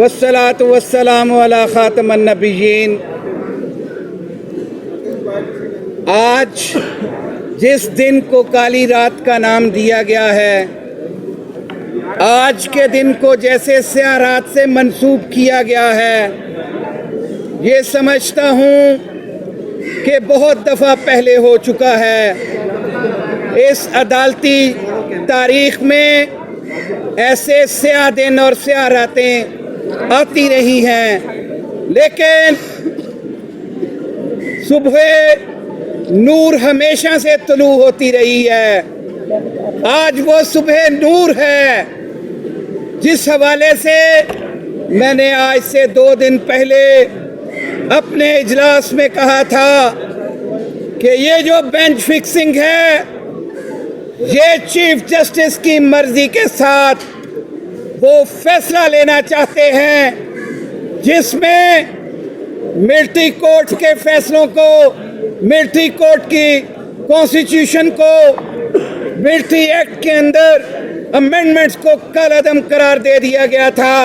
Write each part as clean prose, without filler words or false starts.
والصلاة والسلام علی خاتم النبیین۔ آج جس دن کو کالی رات کا نام دیا گیا ہے، آج کے دن کو جیسے سیاہ رات سے منسوب کیا گیا ہے، یہ سمجھتا ہوں کہ بہت دفعہ پہلے ہو چکا ہے۔ اس عدالتی تاریخ میں ایسے سیاہ دن اور سیاہ راتیں آتی رہی ہیں، لیکن صبح نور ہمیشہ سے طلوع ہوتی رہی ہے۔ آج وہ صبح نور ہے جس حوالے سے میں نے آج سے 2 دن پہلے اپنے اجلاس میں کہا تھا کہ یہ جو بینچ فکسنگ ہے، یہ چیف جسٹس کی مرضی کے ساتھ وہ فیصلہ لینا چاہتے ہیں جس میں ملٹری کورٹ کے فیصلوں کو، ملٹری کورٹ کی کانسٹیٹیوشن کو، ملٹری ایکٹ کے اندر امینڈمنٹس کو کالعدم قرار دے دیا گیا تھا۔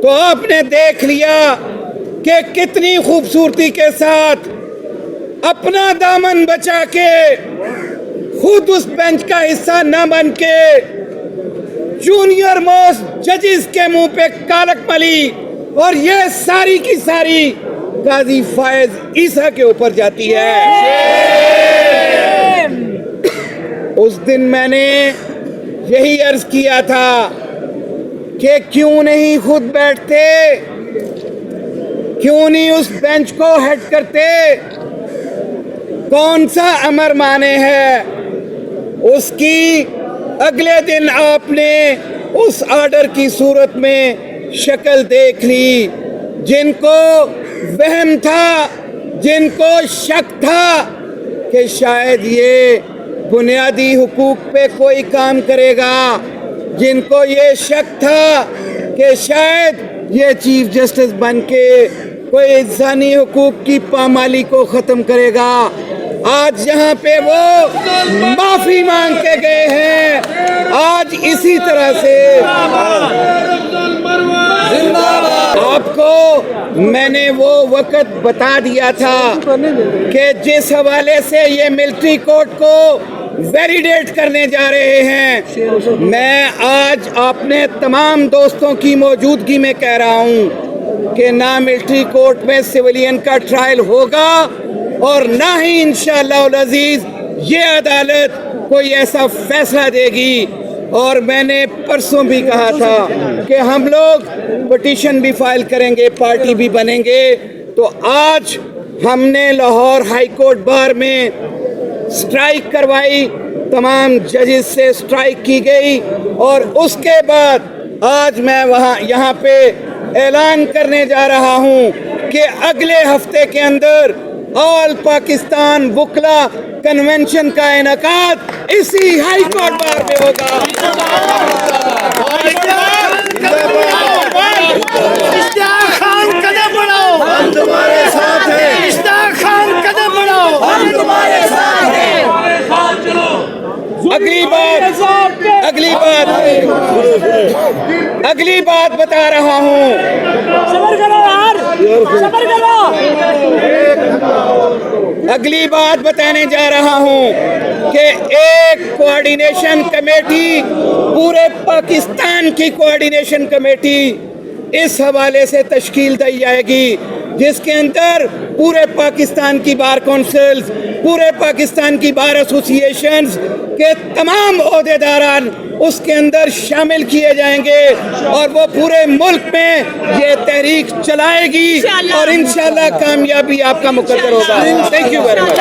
تو آپ نے دیکھ لیا کہ کتنی خوبصورتی کے ساتھ اپنا دامن بچا کے، خود اس بینچ کا حصہ نہ بن کے، جونیئر موسٹ ججز کے منہ پہ کالک ملی، اور یہ ساری کی ساری قاضی فائز عیسیٰ کے اوپر جاتی ہے۔ اس دن میں نے یہی عرض کیا تھا کہ کیوں نہیں خود بیٹھتے، کیوں نہیں اس بینچ کو ہیڈ کرتے، کون سا امر مانے ہے۔ اس کی اگلے دن آپ نے اس آرڈر کی صورت میں شکل دیکھ لی۔ جن کو وہم تھا، جن کو شک تھا کہ شاید یہ بنیادی حقوق پہ کوئی کام کرے گا، جن کو یہ شک تھا کہ شاید یہ چیف جسٹس بن کے کوئی انسانی حقوق کی پامالی کو ختم کرے گا، آج یہاں پہ وہ معافی مانگ کے گئے ہیں۔ آج اسی طرح سے آپ کو میں نے وہ وقت بتا دیا تھا کہ جس حوالے سے یہ ملٹری کورٹ کو ویلیڈیٹ کرنے جا رہے ہیں، میں آج اپنے تمام دوستوں کی موجودگی میں کہہ رہا ہوں کہ نہ ملٹری کورٹ میں سویلین کا ٹرائل ہوگا، اور نہ ہی انشاءاللہ العزیز یہ عدالت کوئی ایسا فیصلہ دے گی۔ اور میں نے پرسوں بھی کہا تھا کہ ہم لوگ پٹیشن بھی فائل کریں گے، پارٹی بھی بنیں گے۔ تو آج ہم نے لاہور ہائی کورٹ بار میں سٹرائک کروائی، تمام ججز سے سٹرائک کی گئی، اور اس کے بعد آج میں یہاں پہ اعلان کرنے جا رہا ہوں کہ اگلے ہفتے کے اندر آل پاکستان وکلا کنونشن کا انعقاد اسی ہائی کورٹ بار میں ہوگا۔ اشتیاق خان قدم بڑھاؤ، ہم تمہارے ساتھ ہیں۔ اشتیاق خان قدم بڑھاؤ، ہم تمہارے ساتھ ہیں۔ اگلی بات بتا رہا ہوں۔ اگلی بات بتانے جا رہا ہوں کہ ایک کوآرڈینیشن کمیٹی، پورے پاکستان کی کوآرڈینیشن کمیٹی اس حوالے سے تشکیل دی جائے گی، جس کے اندر پورے پاکستان کی بار کونسلز، پورے پاکستان کی بار ایسوسی ایشنز کے تمام عہدیداران اس کے اندر شامل کیے جائیں گے، اور وہ پورے ملک میں یہ تحریک چلائے گی، اور انشاءاللہ کامیابی آپ کا مقدر ہوگا۔ Thank you very much.